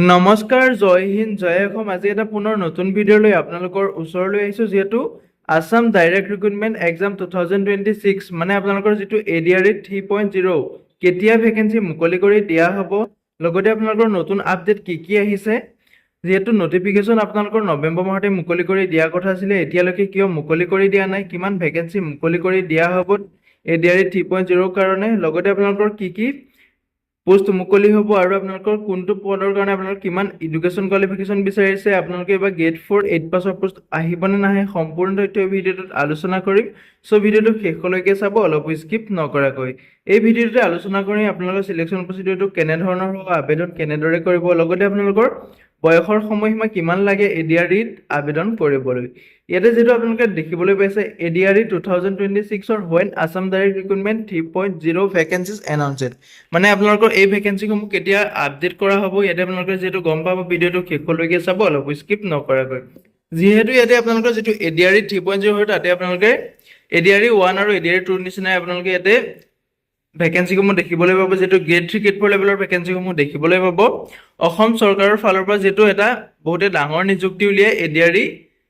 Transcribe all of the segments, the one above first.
নমস্কাৰ, জয় হিন্দ, জয় অসম। আজি এটা পুনৰ নতুন ভিডিঅ' লৈ আপোনালোকৰ ওচৰলৈ আহিছোঁ। যিহেতু আছাম ডাইৰেক্ট ৰিক্ৰুটমেণ্ট এক্সাম 2026 মানে আপোনালোকৰ যিটো ADRE 3.0 কেতিয়া ভেকেঞ্চি মুকলি কৰি দিয়া হ'ব, লগতে আপোনালোকৰ নতুন আপডেট কি আহিছে। যিহেতু নটিফিকেশ্যন আপোনালোকৰ নৱেম্বৰ মাহতে মুকলি কৰি দিয়াৰ কথা আছিলে, এতিয়ালৈকে কিয় মুকলি কৰি দিয়া নাই, কিমান ভেকেঞ্চি মুকলি কৰি দিয়া হ'ব ADRE 3.0 কাৰণে, লগতে আপোনালোকৰ কি পোষ্ট মুকলি হ'ব আৰু আপোনালোকৰ কোনটো পদৰ কাৰণে আপোনালোকৰ কিমান এডুকেশ্যন কোৱালিফিকেশ্যন বিচাৰিছে, আপোনালোকে এবাৰ গেট 4 8 পাছৰ পোষ্ট আহিবনে নাহে, সম্পূৰ্ণ তথ্য এই ভিডিঅ'টোত আলোচনা কৰিম। চ' ভিডিঅ'টো শেষলৈকে চাব, অলপ স্কিপ নকৰাকৈ। এই ভিডিঅ'টোতে আলোচনা কৰি আপোনালোকৰ চিলেকশ্যন প্ৰচিডিউৰটো কেনেধৰণৰ হ'ব, আবেদন কেনেদৰে কৰিব, লগতে আপোনালোকৰ বয়সৰ সময়সীমা কিমান লাগে ADREত আবেদন কৰিবলৈ। ইয়াতে যেটো আপোনালোকে দেখিবলৈ পাইছে ADRE 2026 when Assam Direct Recruitment 3.0 vacancies announced, মানে আপোনালোকৰ এই ভেকেন্সিসমূহ কেতিয়া আপডেট কৰা হ'ব। ইয়াতে আপোনালোকে যেটো গম পাব, ভিডিঅ'টো শেষলৈকে চাব, অলপ স্কিপ নকৰাকৈ। যেহেতু ইয়াতে আপোনালোকৰ যেটো ADRE 3.0 হয়, তাতে আপোনালোকে ADRE 1 আৰু ADRE 2 নিচিনা আপোনালোকে ইয়াতে ভেকেন্সিসমূহ দেখিবলৈ পাব। যেটো গ্ৰেড 3 গ্ৰেড 4 লেভেলৰ ভেকেন্সিসমূহ দেখিবলৈ পাব। অসম চৰকাৰৰ ফালৰ পৰা যেটো এটা বহুতে ডাঙৰ নিযুক্তি উলিয়াই ADRE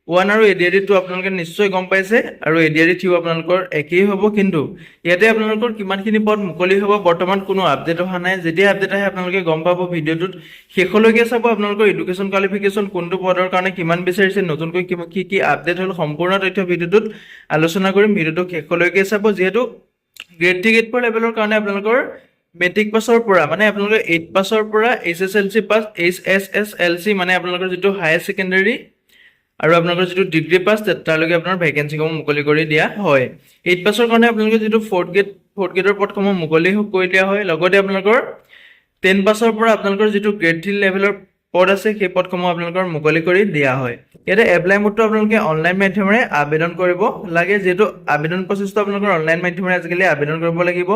1 আৰু ADRE 2 আপোনালোকে নিশ্চয় গম পাইছে, আৰু ADRE 3 আপোনালোকৰ একেই হ'ব। কিন্তু ইয়াতে আপোনালোকৰ কিমানখিনি পদ মুকলি হ'ব বৰ্তমান কোনো আপডেট অহা নাই। যেতিয়া আপডেট আহে আপোনালোকে গম পাব। ভিডিঅ'টোত শেষলৈকে চাব, আপোনালোকৰ এডুকেশ্যন কোৱালিফিকেশ্যন কোনটো পদৰ কাৰণে কিমান বিচাৰিছে, নতুনকৈ কি আপডেট হ'ল, সম্পূৰ্ণ তথ্য ভিডিঅ'টোত আলোচনা কৰিম। ভিডিঅ'টো শেষলৈকে চাব। যিহেতু গ্ৰেড 3 গ্ৰেড 4 লেভেলৰ কাৰণে আপোনালোকৰ মেট্ৰিক পাছৰ পৰা মানে আপোনালোকৰ 8 পাছৰ পৰা HSLC পাছ HSSLC মানে আপোনালোকৰ যিটো হায়াৰ ছেকেণ্ডাৰী আৰু আপোনালোকৰ যিটো ডিগ্ৰী পাছ তালৈকে আপোনাৰ ভেকেন্সিসমূহ মুকলি কৰি দিয়া হয়। 8 পাছৰ কাৰণে আপোনালোকে যিটো ফ'ৰ্থ গ্ৰেডৰ পদসমূহ মুকলি কৰি দিয়া হয়। লগতে আপোনালোকৰ 10 পাছৰ পৰা আপোনালোকৰ যিটো গ্ৰেড 3 লেভেলৰ পদ আছে, সেই পদসমূহ আপোনালোকৰ মুকলি কৰি দিয়া হয়। ইয়াতে এপ্লাই মোডটো আপোনালোকে অনলাইন মাধ্যমেৰে আবেদন কৰিব লাগে। যিহেতু আবেদন প্ৰচেছটো আপোনালোকৰ অনলাইন মাধ্যমেৰে আজিকালি আবেদন কৰিব লাগিব।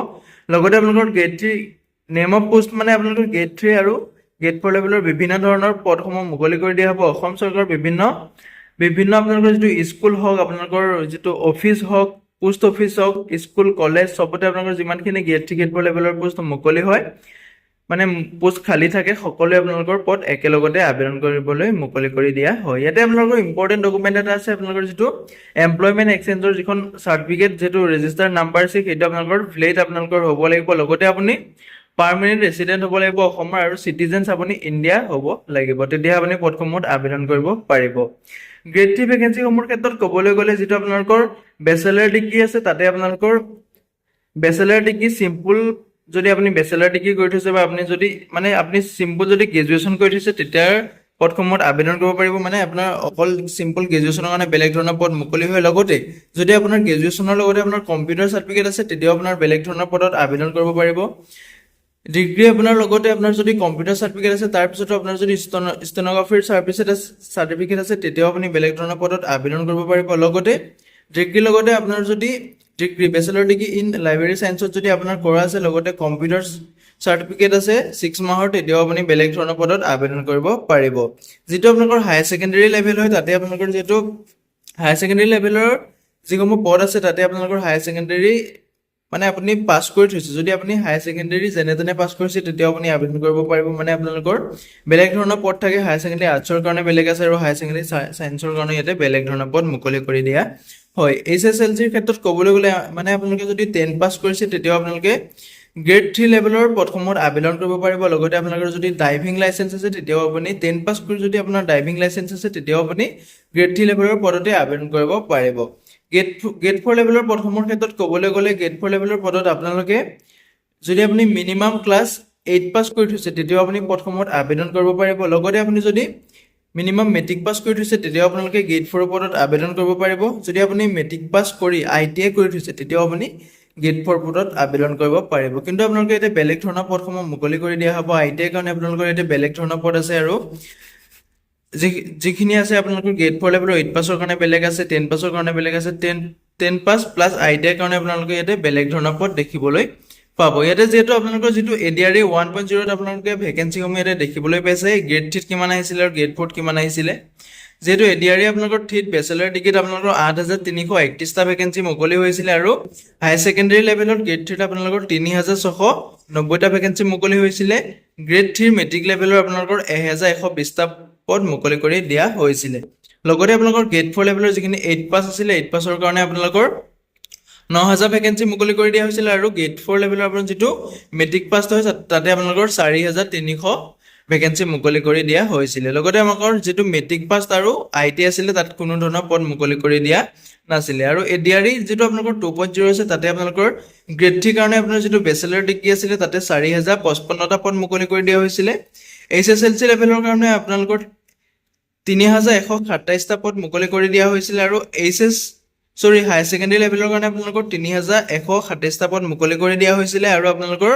লগতে আপোনালোকৰ গ্ৰেড 3 নেম অফ পোষ্ট মানে আপোনালোকৰ গ্ৰেড 3 আৰু গ্ৰেড 4 লেভেলৰ বিভিন্ন ধৰণৰ পদসমূহ মুকলি কৰি দিয়া হ'ব। অসম চৰকাৰৰ বিভিন্ন আপোনালোকৰ যিটো স্কুল হওক, আপোনালোকৰ যিটো অফিচ হওক, পোষ্ট অফিচ হওক, স্কুল কলেজ, চবতে আপোনালোকৰ যিমানখিনি গ্ৰেড 3 গ্ৰেড 4 লেভেলৰ পোষ্ট মুকলি হয়, মানে পোষ্ট খালী থাকে, সকলোৱে আপোনালোকৰ পদ একেলগতে আবেদন কৰিবলৈ মুকলি কৰি দিয়া হয়। ইয়াতে আপোনালোকৰ ইম্পৰ্টেণ্ট ডকুমেণ্ট এটা আছে, আপোনালোকৰ যিটো এমপ্লয়মেণ্ট এক্সচেঞ্জৰ যিখন চাৰ্টিফিকেট, যিটো ৰেজিষ্টাৰ নাম্বাৰ আছে, সেইটো আপোনালোকৰ ভ্যালিড আপোনালোকৰ হ'ব লাগিব। লগতে আপুনি পাৰ্মানেণ্ট ৰেচিডেণ্ট হ'ব লাগিব অসমৰ, আৰু চিটিজেনছ আপুনি ইণ্ডিয়া হ'ব লাগিব, তেতিয়া আপুনি পদসমূহত আবেদন কৰিব পাৰিব। গ্ৰেড 3 ভেকেন্সিসমূহৰ ক্ষেত্ৰত ক'বলৈ গ'লে, যিটো আপোনালোকৰ বেচেলাৰ ডিগ্ৰী আছে, তাতে আপোনালোকৰ বেচেলাৰ ডিগ্ৰী চিম্পল, যদি আপুনি বেচেলাৰ ডিগ্ৰী কৰি থৈছে বা আপুনি চিম্পল যদি গ্ৰেজুৱেশ্যন কৰি থৈছে, তেতিয়া পদসমূহত আবেদন কৰিব পাৰিব। মানে আপোনাৰ অকল চিম্পল গ্ৰেজুৱেশ্যনৰ কাৰণে বেলেগ ধৰণৰ পদ মুকলি হয়। লগতে যদি আপোনাৰ গ্ৰেজুৱেশ্যনৰ লগতে আপোনাৰ কম্পিউটাৰ চাৰ্টিফিকেট আছে, তেতিয়াও আপোনাৰ বেলেগ ধৰণৰ পদত আবেদন কৰিব পাৰিব। ডিগ্ৰী আপোনাৰ লগতে আপোনাৰ যদি কম্পিউটাৰ চাৰ্টিফিকেট আছে, তাৰপিছতো আপোনাৰ যদি ষ্টেন'গ্ৰাফিৰ চাৰ্টিফিকেট আছে, তেতিয়াও আপুনি বেলেগ ধৰণৰ পদত আবেদন কৰিব পাৰিব। লগতে ডিগ্ৰীৰ লগতে আপোনাৰ যদি বেচেলৰ ডিগ্ৰী ইন লাইব্ৰেৰী চায়েন্সত যদি আপোনাৰ কৰা আছে, লগতে কম্পিউটাৰ চাৰ্টিফিকেট আছে 6 মাহৰ, তেতিয়াও আপুনি বেলেগ ধৰণৰ পদত আবেদন কৰিব পাৰিব। যিটো আপোনালোকৰ হায়াৰ ছেকেণ্ডেৰী লেভেল হয়, তাতে আপোনালোকৰ যিহেতু হায়াৰ ছেকেণ্ডেৰী লেভেলৰ যিসমূহ পদ আছে, তাতে আপোনালোকৰ হায়াৰ ছেকেণ্ডেৰী মানে আপুনি পাছ কৰি থৈছে, যদি আপুনি হায়াৰ ছেকেণ্ডেৰী যেনে তেনে পাছ কৰিছে, তেতিয়াও আপুনি আবেদন কৰিব পাৰিব। মানে আপোনালোকৰ বেলেগ ধৰণৰ পদ থাকে, হায়াৰ ছেকেণ্ডেৰী আৰ্টছৰ কাৰণে বেলেগ আছে, আৰু হায়াৰ ছেকেণ্ডেৰী চায়েন্সৰ কাৰণে ইয়াতে বেলেগ ধৰণৰ পদ মুকলি কৰি দিয়া হয়। HSLCৰ ক্ষেত্ৰত ক'বলৈ গ'লে, মানে আপোনালোকে যদি 10 পাছ কৰিছে, তেতিয়াও আপোনালোকে গ্ৰেড 3 লেভেলৰ পদসমূহত আবেদন কৰিব পাৰিব। লগতে আপোনালোকৰ যদি ড্ৰাইভিং লাইচেন্স আছে, তেতিয়াও আপুনি 10 পাছ কৰি যদি আপোনাৰ ড্ৰাইভিং লাইচেন্স আছে, তেতিয়াও আপুনি গ্ৰেড 3 লেভেলৰ পদতে আবেদন কৰিব পাৰিব। গ্ৰেড 4 লেভেলৰ পদসমূহৰ ক্ষেত্ৰত ক'বলৈ গ'লে, গ্ৰেড 4 লেভেলৰ পদত আপোনালোকে যদি আপুনি মিনিমাম ক্লাছ 8 পাছ কৰি থৈছে, তেতিয়াও আপুনি পদসমূহত আবেদন কৰিব পাৰিব। লগতে আপুনি যদি মিনিমাম মেট্ৰিক পাছ কৰি থৈছে, তেতিয়াও আপোনালোকে গ্ৰেড 4 পদত আবেদন কৰিব পাৰিব। যদি আপুনি মেট্ৰিক পাছ কৰি ITI কৰি থৈছে, তেতিয়াও আপুনি গ্ৰেড 4 পদত আবেদন কৰিব পাৰিব। কিন্তু আপোনালোকে এতিয়া বেলেগ ধৰণৰ পদসমূহ মুকলি কৰি দিয়া হ'ব। ITI কাৰণে আপোনালোকৰ এতিয়া বেলেগ ধৰণৰ পদ আছে, আৰু যিখিনি আছে আপোনালোকৰ গ্ৰেড 4 লেভেলৰ 8 পাছৰ কাৰণে বেলেগ আছে, 10 পাছৰ কাৰণে বেলেগ আছে, 10 পাছ প্লাছ ITI কাৰণে আপোনালোকে ইয়াতে বেলেগ ধৰণৰ পদ দেখিবলৈ পাব। ইয়াতে যিহেতু আপোনালোকৰ যিটো ADRE 1.0 আপোনালোকে ভেকেন্সিসমূহ ইয়াতে দেখিবলৈ পাইছে, গ্ৰেড 3 কিমান আহিছিলে আৰু গ্ৰেড 4 কিমান আহিছিলে। যেহেতু এডিআৰই আপোনালোকৰ থ্ৰীত বেচেলাৰ ডিগ্ৰীত আপোনালোকৰ 8,331টা ভেকেঞ্চি মুকলি হৈছিলে আৰু হায়াৰ ছেকেণ্ডেৰী লেভেলত গ্ৰেড 3ত আপোনালোকৰ 3,690টা ভেকেঞ্চি মুকলি হৈছিলে। গ্ৰেড 3 মেট্ৰিক লেভেলৰ আপোনালোকৰ 1,120টা পদ মুকলি কৰি দিয়া হৈছিলে। লগতে আপোনালোকৰ গ্ৰেড 4 লেভেলৰ যিখিনি 8 পাছ আছিলে 8 পাছৰ কাৰণে আপোনালোকৰ 9,000 ভেকেঞ্চি মুকলি কৰি দিয়া হৈছিলে আৰু গ্ৰেড 4 লেভেলৰ আপোনাৰ যিটো মেট্ৰিক পাছ হয় তাতে আপোনালোকৰ 4,300 ভেকেঞ্চি মুকলি কৰি দিয়া হৈছিলে। লগতে আমাকৰ যিটো মেট্ৰিক পাছ আৰু আইটি আছিলে তাত কোনো ধৰণৰ পদ মুকলি কৰি দিয়া নাছিলে। আৰু এডিআৰই যিটো আপোনালোকৰ 2.0 আছে তাতে আপোনালোকৰ গ্ৰেড 3 কাৰণে আপোনাৰ যিটো বেচেলাৰ ডিগ্ৰী আছিলে তাতে 4,055টা পদ মুকলি কৰি দিয়া হৈছিলে। HSLC লেভেলৰ কাৰণে আপোনালোকৰ 3,127টা পদ মুকলি কৰি দিয়া হৈছিলে আৰু হায়াৰ ছেকেণ্ডেৰী লেভেলৰ কাৰণে আপোনালোকৰ 3,127টা পদ মুকলি কৰি দিয়া হৈছিলে। আৰু আপোনালোকৰ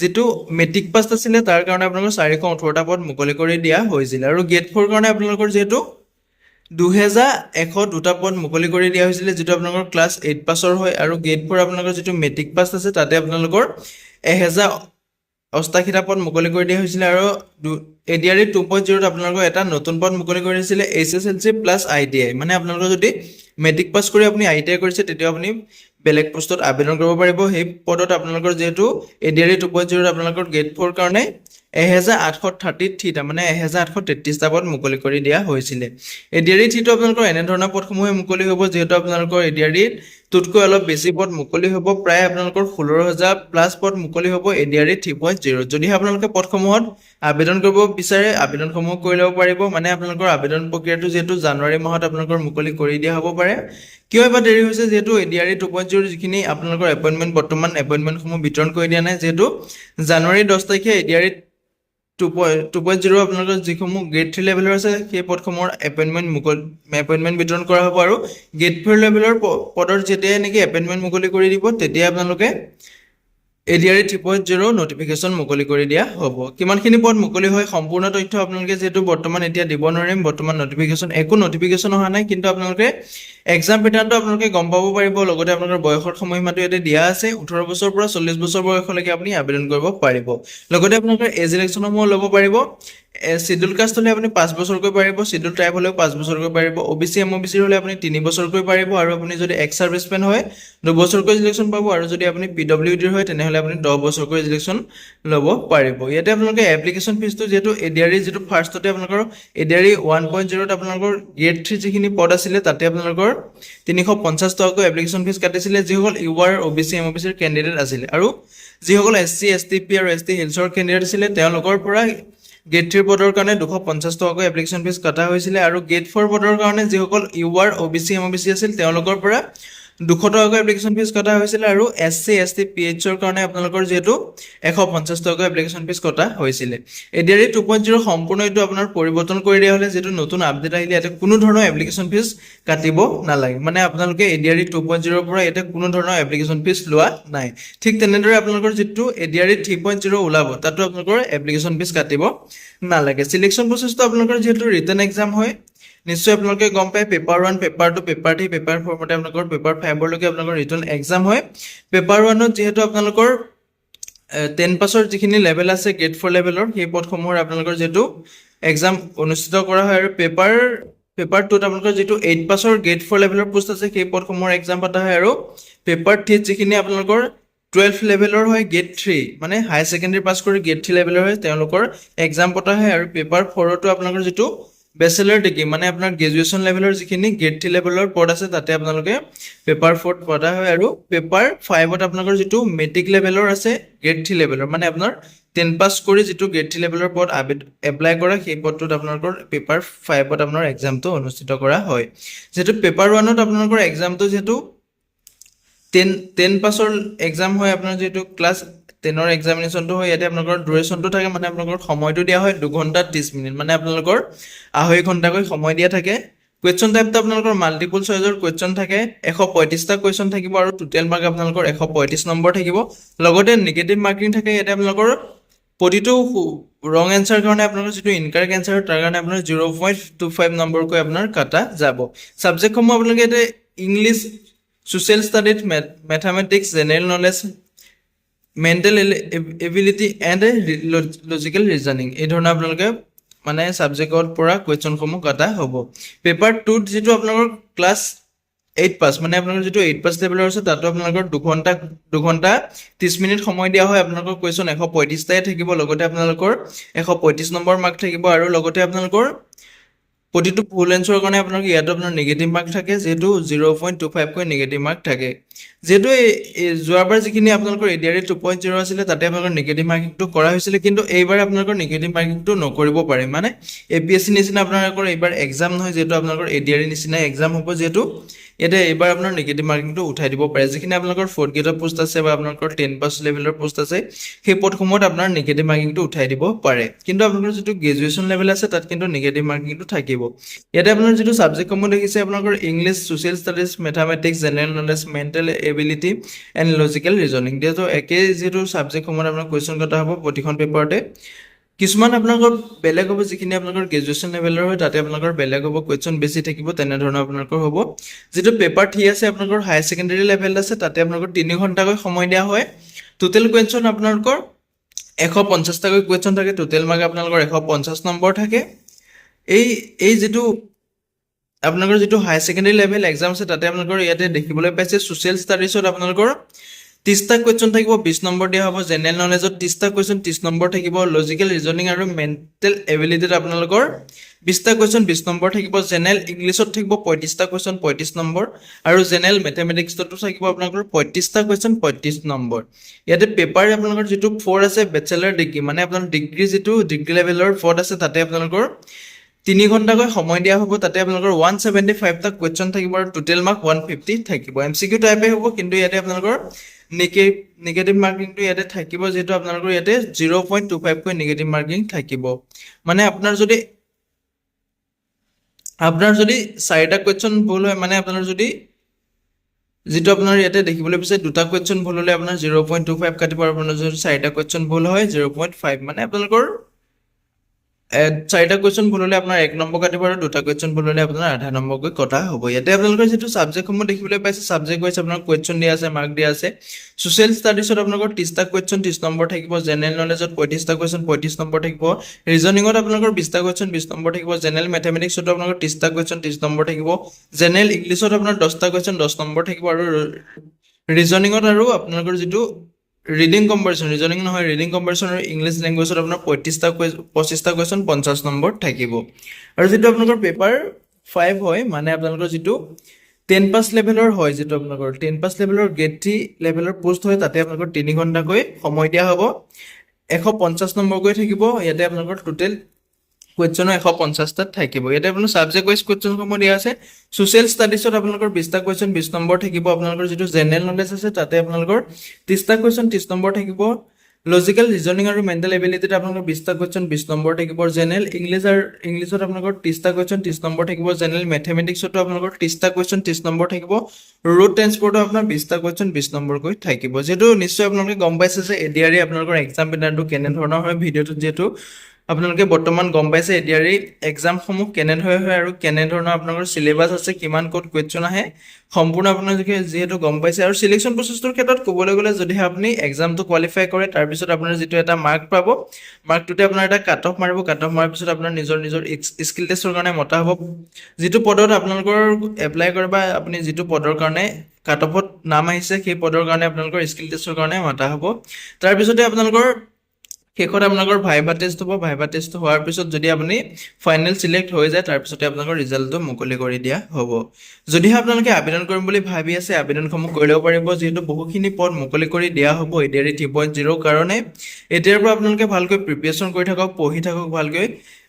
যিটো মেট্ৰিক পাছ আছিলে তাৰ কাৰণে আপোনালোকৰ 418টা পদ মুকলি কৰি দিয়া হৈছিলে। আৰু গ্ৰেড 4 কাৰণে আপোনালোকৰ যিহেতু 2,102টা পদ মুকলি কৰি দিয়া হৈছিলে যিটো আপোনালোকৰ ক্লাছ 8 পাছৰ হয়। আৰু গ্ৰেড 4 আপোনালোকৰ যিটো মেট্ৰিক পাছ আছে তাতে আপোনালোকৰ 1,088টা পদ মুকলি কৰি দিয়া হৈছিলে। আৰু এডিআৰই 2.0ত আপোনালোকৰ এটা নতুন পদ মুকলি কৰি দিছিলে HSLC প্লাছ ITI, মানে আপোনালোকৰ যদি মেট্ৰিক পাছ কৰি আপুনি ITI কৰিছে তেতিয়া আপুনি বেলেগ পোষ্টত আবেদন কৰিব পাৰিব। সেই পদত আপোনালোকৰ যেহেতু এডিআৰই 2.0ত আপোনালোকৰ গ্ৰেড 4 কাৰণে 1,833টা মানে 1,833টা পদ মুকলি কৰি দিয়া হৈছিলে। এডিআৰই 3টো আপোনালোকৰ এনেধৰণৰ পদসমূহে মুকলি হ'ব যিহেতু আপোনালোকৰ এডিআৰই টোতকৈ অলপ বেছি পদ মুকলি হ'ব, প্ৰায় আপোনালোকৰ 16,000 প্লাছ পদ মুকলি হ'ব এডিআৰই 3.0। যদিহে আপোনালোকে পদসমূহত আবেদন কৰিব বিচাৰে আবেদনসমূহ কৰি ল'ব পাৰিব। মানে আপোনালোকৰ আবেদন প্ৰক্ৰিয়াটো যিহেতু জানুৱাৰী মাহত আপোনালোকৰ মুকলি কৰি দিয়া হ'ব পাৰে। কিয় এবাৰ দেৰি হৈছে যিহেতু এডিআৰই 2.0 যিখিনি আপোনালোকৰ বৰ্তমান এপইণ্টমেণ্টসমূহ বিতৰণ কৰি দিয়া নাই। যিহেতু জানুৱাৰী 10 তাৰিখে এডিআৰই 2.0 আপোনালোকৰ যিসমূহ গ্ৰেড 3 লেভেলৰ আছে সেই পদসমূহৰ এপইণ্টমেণ্ট বিতৰণ কৰা হ'ব। আৰু গ্ৰেড 4 লেভেলৰ পদৰ যেতিয়াই নেকি এপইণ্টমেণ্ট মুকলি কৰি দিব তেতিয়া আপোনালোকে এডিআৰই 3.0 নটিফিকেশ্যন মুকলি কৰি দিয়া হ'ব। কিমানখিনি পদ মুকলি হয় সম্পূৰ্ণ তথ্য আপোনালোকে যিহেতু বৰ্তমান এতিয়া দিব নোৱাৰিম, বৰ্তমান একো নটিফিকেশ্যন অহা নাই, কিন্তু আপোনালোকে এক্সাম পেটাৰ্ণটো আপোনালোকে গম পাব পাৰিব। লগতে আপোনালোকৰ বয়সৰ সময়সীমাটো ইয়াতে দিয়া আছে, 18 বছৰৰ পৰা 40 বছৰ বয়সলৈকে আপুনি আবেদন কৰিব পাৰিব। লগতে আপোনালোকৰ এজ ইলেকশ্যনসমূহ ল'ব পাৰিব। চিডিউল কাষ্ট হ'লে আপুনি 5 বছৰকৈ পাৰিব, চিডিউল ট্ৰাইব হ'লেও 5 বছৰকৈ পাৰিব, OBC MOBC হ'লে আপুনি 3 বছৰকৈ পাৰিব, আৰু আপুনি যদি এক্স ছাৰ্ভিচমেন হয় 2 বছৰকৈ ইলেকশ্যন পাব, আৰু যদি আপুনি PWD হয় তেনেহ'লে আপুনি 10 বছৰকৈ ইলেকশ্যন ল'ব পাৰিব। ইয়াতে আপোনালোকে এপ্লিকেশ্যন ফিজটো যিহেতু এডিআৰই যিটো ফাৰ্ষ্টতে আপোনালোকৰ এডিআৰই 1.0ত আপোনালোকৰ গ্ৰেড 3 যিখিনি পদ আছিলে তাতে আপোনালোকৰ 350 টকাকৈ এপ্লিকেশ্যন ফিজ কাটিছিলে যিসকল UR OBC MOBCৰ কেণ্ডিডেট আছিলে। আৰু যিসকল SC STP আৰু ST হিলছৰ কেণ্ডিডেট আছিলে তেওঁলোকৰ পৰা গ্ৰেড 3 পদৰ কাৰণে 250 টকাকৈ এপ্লিকেশ্যন ফিজ কটা হৈছিলে। আৰু গ্ৰেড 4 পদৰ কাৰণে যিসকল UR OBC MOBC আছিল তেওঁলোকৰ পৰা 200 টকাকৈ এপ্লিকেশ্যন ফিজ কটা হৈছিলে। আৰু SC ST PHৰ কাৰণে আপোনালোকৰ যিহেতু 150 টকাকৈ এপ্লিকেশ্যন ফিজ কটা হৈছিলে। এডিআৰই 2.0 সম্পূৰ্ণ এইটো আপোনাৰ পৰিৱৰ্তন কৰি দিয়া হ'লে যিহেতু নতুন আপডেট আহিলে ইয়াতে কোনো ধৰণৰ এপ্লিকেশ্যন ফিজ কাটিব নালাগে, মানে আপোনালোকে এডিআৰই 2.0ৰ পৰা ইয়াতে কোনো ধৰণৰ এপ্লিকেশ্যন ফিজ লোৱা নাই। ঠিক তেনেদৰে আপোনালোকৰ যিটো এডিআৰই 3.0 ওলাব তাতো আপোনালোকৰ এপ্লিকেশ্যন ফিজ কাটিব নালাগে। চিলেকশ্যন প্ৰচেছটো আপোনালোকৰ যিহেতু ৰিটেন এক্সাম হয় নিশ্চয় আপোনালোকে গম পায়, পেপাৰ 1 পেপাৰ 2 পেপাৰ 3 পেপাৰ 4 মতে আপোনালোকৰ পেপাৰ 5লৈকে আপোনালোকৰ ৰিটেন এক্সাম হয়। পেপাৰ 1ত যিহেতু আপোনালোকৰ 10 পাছৰ যিখিনি লেভেল আছে গ্ৰেড 4 লেভেলৰ সেই পদসমূহৰ আপোনালোকৰ যিহেতু এক্সাম অনুষ্ঠিত কৰা হয়। আৰু পেপাৰ 2ত আপোনালোকৰ যিটো 8 পাছৰ গ্ৰেড 4 লেভেলৰ পোষ্ট আছে সেই পদসমূহৰ এক্সাম পতা হয়। আৰু পেপাৰ 3ত যিখিনি আপোনালোকৰ 12 লেভেলৰ হয় গ্ৰেড 3 মানে হায়াৰ ছেকেণ্ডেৰী পাছ কৰি গ্ৰেড 3 লেভেলৰ হয় তেওঁলোকৰ এক্সাম পতা হয়। আৰু পেপাৰ 4তো আপোনালোকৰ যিটো বেচেলাৰ ডিগ্ৰী মানে আপোনাৰ গ্ৰেজুৱেশ্যন লেভেলৰ যিখিনি গ্ৰেড 3 লেভেলৰ পদ আছে তাতে আপোনালোকে পেপাৰ 4ত পতা হয়। আৰু পেপাৰ 5ত আপোনালোকৰ যিটো মেট্ৰিক লেভেলৰ আছে গ্ৰেড 3 লেভেলৰ মানে আপোনাৰ 10 পাছ কৰি যিটো গ্ৰেড 3 লেভেলৰ পদ এপ্লাই কৰা সেই পদটোত আপোনালোকৰ পেপাৰ 5ত আপোনাৰ এক্সামটো অনুষ্ঠিত কৰা হয়। যিহেতু পেপাৰ 1ত আপোনালোকৰ এক্সামটো যিহেতু 10 পাছৰ এক্সাম হয়, আপোনাৰ যিহেতু ক্লাছ 10ৰ এক্সামিনেশ্যনটো হয় ইয়াতে আপোনালোকৰ ডিউৰেশ্যনটো থাকে, মানে আপোনালোকৰ সময়টো দিয়া হয় 2 ঘণ্টা 30 মিনিট, মানে আপোনালোকৰ 2.5 ঘণ্টাকৈ সময় দিয়া থাকে। কুৱেশ্যন টাইপটো আপোনালোকৰ মাল্টিপল চইজৰ কুৱেশ্যন থাকে, 135টা কুৱেশ্যন থাকিব আৰু টোটেল মাৰ্ক আপোনালোকৰ 135 নম্বৰ থাকিব। লগতে নিগেটিভ মাৰ্কিং থাকে, ইয়াতে আপোনালোকৰ প্ৰতিটো ৰং এনচাৰ কাৰণে আপোনালোকৰ যিটো ইনকাৰেক্ট এনচাৰ তাৰ কাৰণে আপোনাৰ 0.25 নম্বৰকৈ আপোনাৰ কাটা যাব। ছাবজেক্টসমূহ আপোনালোকে ইয়াতে English, social studies, mathematics, general knowledge, mental ability and logical reasoning এই ধৰণৰ আপোনালোকে মানে সাবজেক্টৰ পৰা কুৱেশ্যনসমূহ কাটা হ'ব পেপাৰ 2ত যেটো আপোনালোকৰ ক্লাছ 8 পাস মানে আপোনালোকৰ যেটো 8 পাস লেভেলৰ আছে তাতো আপোনালোকৰ 2 ঘণ্টা 30 মিনিট সময় দিয়া হয় আপোনালোকৰ কুৱেশ্যন 135 টাই থাকিব লগতে আপোনালোকৰ 135 নম্বৰ মাৰ্ক থাকিব আৰু লগতে আপোনালোকৰ প্ৰতিটো ফুল এনসাৰৰ কাৰণে আপোনালোকৰ ইয়াত আপোনাৰ নেগেটিভ মাৰ্ক থাকে যেটো 0.25 কৈ নেগেটিভ মাৰ্ক থাকে যেটো যোৱাবাৰ যিখিনি আপোনালোকৰ এডিআৰই 2.0 আছিল তাতে আপোনালোকৰ নেগেটিভ মাৰ্কিংটো কৰা হৈছিল কিন্তু এইবাৰ আপোনালোকৰ নেগেটিভ মাৰ্কিংটো নকৰিব পাৰে মানে এপিএসসি নিচিনা আপোনালোকৰ এইবাৰ এক্সাম নহয় যেটো আপোনালোকৰ এডিআৰই নিচিনা এক্সাম হ'ব যেটো ইয়াতে এইবাৰ আপোনাৰ নেগেটিভ মাৰ্কিংটো উঠাই দিব পাৰে যিখিনি আপোনালোকৰ 4th গ্ৰেডৰ পোষ্ট আছে বা আপোনালোকৰ 10 পাস লেভেলৰ পোষ্ট আছে সেই পদসমূহত আপোনাৰ নেগেটিভ মাৰ্কিংটো উঠাই দিব পাৰে কিন্তু আপোনালোকৰ যেটো গ্ৰেজুৱেচন লেভেল আছে তাত কিন্তু নেগেটিভ মাৰ্কিংটো থাকিব ইয়াতে আপোনাৰ যেটো সাবজেক্টসমূহ দেখিছে আপোনালোকৰ English social studies mathematics general knowledge mental ability and logical reasoning যেটো একে যেটো সাবজেক্টসমূহত আপোনাৰ কোৱেশ্চন কাটা হ'ব প্ৰতিখন পেপাৰতে কিছুমান আপোনালোকৰ বেলেগ হ'ব যিখিনি আপোনালোকৰ গ্ৰেজুৱেচন লেভেলৰ হয় তাতে আপোনালোকৰ বেলেগ হ'ব কোৱেশ্চন বেছি থাকিব তেনে ধৰণৰ আপোনালোকৰ হ'ব যেটো পেপাৰ 3 আছে আপোনালোকৰ হাই সেকেন্ডাৰী লেভেল আছে তাতে আপোনালোকৰ 3 ঘণ্টাকৈ সময় দিয়া হয় টোটেল কোৱেশ্চন আপোনালোকৰ 150 টাকৈ কোৱেশ্চন থাকে টোটেল মাৰ্ক আপোনালোকৰ 150 নম্বৰ থাকে এই যেটো আপোনালোকৰ যেটো হাই সেকেন্ডাৰী লেভেল এক্সাম আছে তাতে আপোনালোকৰ ইয়াতে দেখিবলৈ পাইছে সোশ্যাল ষ্টাডিজত আপোনালোকৰ 30টা কোৱেশ্চন থাকিব 20 নম্বৰ দিয়া হ'ব জেনাৰেল নলেজত 30টা কোৱেশ্চন 30 নম্বৰ থাকিব লজিক্যাল ৰিজনিং আৰু মেন্টাল এবিলিটিত আপোনালোকৰ 20টা কোৱেশ্চন 20 নম্বৰ থাকিব জেনাৰেল ইংলিশত থাকিব 35টা কোৱেশ্চন 35 নম্বৰ আৰু জেনাৰেল ম্যাথমেটিক্সতো থাকিব আপোনালোকৰ 35টা কোৱেশ্চন 35 নম্বৰ ইয়াতে পেপাৰ আপোনালোকৰ যেটো 4 আছে বেচেলাৰ ডিগ্ৰী মানে আপোনাৰ ডিগ্ৰী যেটো ডিগ্ৰী লেভেলৰ 4 আছে তাতে আপোনালোকৰ 3 ঘণ্টাকৈ সময় দিয়া হ'ব তাতে আপোনালোকৰ 175 টা কোৱেশ্চন থাকিব আৰু টোটেল মাৰ্ক 150 থাকিব এমসিকিউ টাইপে হ'ব কিন্তু ইয়াতে আপোনালোকৰ নেগেটিভ মাৰ্কিংটো ইয়াতে থাকিব যেটো আপোনালোকৰ ইয়াতে 0.25 কৈ নেগেটিভ মাৰ্কিং থাকিব মানে আপোনাৰ যদি 4টা কোৱেশ্চন ভুল হয় মানে আপোনাৰ যদি যেটো আপোনাৰ ইয়াতে দেখিবলৈ পাইছে দুটা কোৱেশ্চন ভুল হলে আপোনাৰ 0.25 কাটিব আৰু আপোনাৰ যদি 4টা কোৱেশ্চন ভুল হয় 0.5 মানে আপোনালোকৰ 4টা কোৱেশ্চন ভুল হলে আপোনাৰ 1 নম্বৰ কাটিব আৰু দুটা কোৱেশ্চন ভুল হলে আপোনাৰ আধা নম্বৰ কৈ কটা হ'ব ইয়াতে আপোনালোকৰ যেটো সাবজেক্টসমূহ দেখিবলৈ পাইছে সাবজেক্ট ওয়াইজ আপোনাৰ কোৱেশ্চন দিয়া আছে মাৰ্ক দিয়া আছে সোশ্যাল ষ্টাডিজত আপোনালোকৰ 30টা কোৱেশ্চন 30 নম্বৰ থাকিব জেনাৰেল নলেজত 35টা কোৱেশ্চন 35 নম্বৰ থাকিব ৰিজনিংত আপোনালোকৰ 20টা কোৱেশ্চন 20 নম্বৰ থাকিব জেনাৰেল ম্যাথমেটিক্সত আপোনালোকৰ 30টা কোৱেশ্চন 30 নম্বৰ থাকিব জেনাৰেল ইংলিশত আপোনাৰ 10টা কোৱেশ্চন 10 নম্বৰ থাকিব আৰু ৰিজনিংত আৰু আপোনালোকৰ যেটো ৰিডিং কম্পাৰিজন ৰিজনিং নহয় ৰিডিং কম্পাৰিজন আৰু ইংলিশ ল্যাঙ্গুৱেজত আপোনাৰ 25টা কোৱেশ্চন 50 নম্বৰ থাকিব আৰু যেটো আপোনালোকৰ পেপাৰ 5 হয় মানে আপোনালোকৰ যেটো 10 পাস লেভেলৰ হয় যেটো আপোনালোকৰ 10 পাস লেভেলৰ গ্ৰেড 3 লেভেলৰ পোষ্ট হয় তাতে আপোনালোকৰ 3 ঘণ্টাকৈ সময় দিয়া হ'ব 150 নম্বৰ কৈ থাকিব ইয়াতে আপোনালোকৰ টোটেল কোৱেশ্চন 150 টা থাকিব ইয়াতে আপোনালোকৰ সাবজেক্ট ওয়াইজ কোৱেশ্চন সমূহ দিয়া আছে সোশ্যাল ষ্টাডিজত আপোনালোকৰ 20টা কোৱেশ্চন 20 নম্বৰ থাকিব আপোনালোকৰ যেটো জেনাৰেল নলেজ আছে তাতে আপোনালোকৰ 30টা কোৱেশ্চন 30 নম্বৰ থাকিব লজিক্যাল ৰিজনিং আৰু মেন্টাল এবিলিটিত আপোনালোকৰ 20টা কোৱেশ্চন 20 নম্বৰ থাকিব জেনাৰেল ইংলিশত আপোনালোকৰ 30টা কোৱেশ্চন 30 নম্বৰ থাকিব জেনাৰেল ম্যাথমেটিক্সতো আপোনালোকৰ 30টা কোৱেশ্চন 30 নম্বৰ থাকিব ৰোড ট্ৰান্সপৰ্টত আপোনাৰ 20টা কোৱেশ্চন 20 নম্বৰ কৈ থাকিব যেটো নিশ্চয় আপোনালোকে গম পাইছে যে এডিআৰই আপোনালোকৰ এক্সাম পেটাৰ্নটো কেনে ধৰণৰ হয় ভিডিওটো যেটো আপোনালোকে বৰ্তমান গম পাইছে এডিআৰই এক্সাম সমূহ কেনে হয় আৰু কেনে ধৰণৰ আপোনালোকৰ সিলেবাস আছে কিমান কোড কোৱেশ্চন আহে সম্পূৰ্ণ আপোনালোকে যেহেতু গম পাইছে আৰু সিলেকশন প্ৰসেছৰ ক্ষেত্ৰত ক'বলৈ গ'লে যদি আপুনি এক্সামটো কোৱালিফাই কৰে তাৰ পিছত আপোনাৰ যেটো এটা মাৰ্ক পাব মাৰ্কটোতে আপোনাৰ এটা কাট অফ মাৰিব কাট অফ মাৰাৰ পিছত আপোনাৰ নিজৰ স্কিল টেষ্টৰ কাৰণে মতা হ'ব যেটো পদত আপোনালোকৰ এপ্লাই কৰে বা আপুনি যেটো পদৰ কাৰণে কাট অফত নাম আহিছে সেই পদৰ কাৰণে আপোনালোকৰ স্কিল টেষ্টৰ কাৰণে মতা হ'ব তাৰ পিছতে আপোনালোকৰ শেষত আপোনালোকৰ ভাইভা টেষ্ট হ'ব ভাইভা টেষ্ট হোৱাৰ পিছত যদি আপুনি ফাইনেল সিলেক্ট হৈ যায় তাৰ পিছতে আপোনালোকৰ ৰিজাল্টটো মুকলি কৰি দিয়া হ'ব যদি আপোনালোকে আবেদন কৰিম বুলি ভাবি আছে আবেদনসমূহ কৰি ল'ব পাৰিব যেহেতু বহুখিনি পদ মুকলি কৰি দিয়া হ'ব এডিআৰই 3.0 কাৰণে এতিয়াৰ পৰা আপোনালোকে ভালকৈ প্ৰিপাৰেচন কৰি থাকক পঢ়ি থাকক ভালকৈ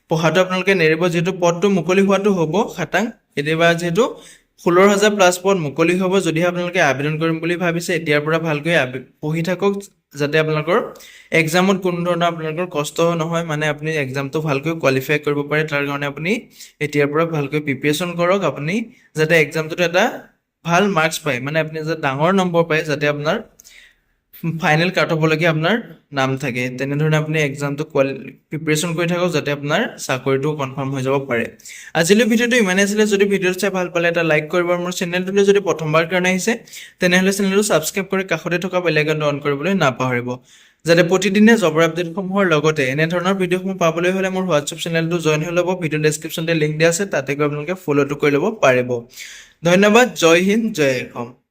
পঢ়াটো আপোনালোকে নেৰিব যেহেতু পদটো মুকলি হোৱাটো হ'ব খাটাং এতিয়াবা যেহেতু 16000 প্লাস পদ মুকলি হ'ব যদি আপোনালোকে আবেদন কৰিম বুলি ভাবিছে এতিয়াৰ পৰা ভালকৈ পঢ়ি থাকক যাতে আপোনালোকৰ এক্সামত কোনো ধৰণৰ আপোনালোকৰ কষ্ট নহয় মানে আপুনি এক্সামটো ভালকৈ কোৱালিফাই কৰিব পাৰে তাৰ কাৰণে আপুনি এতিয়াৰ পৰা ভালকৈ প্ৰিপাৰেচন কৰক আপুনি যাতে এক্সামটোত এটা ভাল মাৰ্কস পায় মানে আপুনি যাতে ডাঙৰ নম্বৰ পায় যাতে আপোনাৰ ফাইনেল কাট হ'বলৈকে আপোনাৰ নাম থাকে তেনেধৰণে আপুনি এক্সামটো প্ৰিপাৰেশ্যন কৰি থাকক যাতে আপোনাৰ চাকৰিটো কনফাৰ্ম হৈ যাব পাৰে আজিলৈ ভিডিঅ'টো ইমানেই আছিলে যদি ভিডিঅ'টো চাই ভাল পালে এটা লাইক কৰিব আৰু মোৰ চেনেলটোলৈ যদি প্ৰথমবাৰ কাৰণে আহিছে তেনেহ'লে চেনেলটো ছাবস্ক্ৰাইব কৰি কাষতে থকা বেল আইকনটো অন কৰিবলৈ নাপাহৰিব যাতে প্ৰতিদিনে জবৰ আপডেটসমূহৰ লগতে এনেধৰণৰ ভিডিঅ'সমূহ পাবলৈ হ'লে মোৰ হোৱাটছআপ চেনেলটো জইন হৈ ল'ব ভিডিঅ' ডেছক্ৰিপশ্যনতে লিংক দিয়া আছে তাতে গৈ আপোনালোকে ফ'ল'টো কৰি ল'ব পাৰিব ধন্যবাদ জয় হিন্দ জয় অসম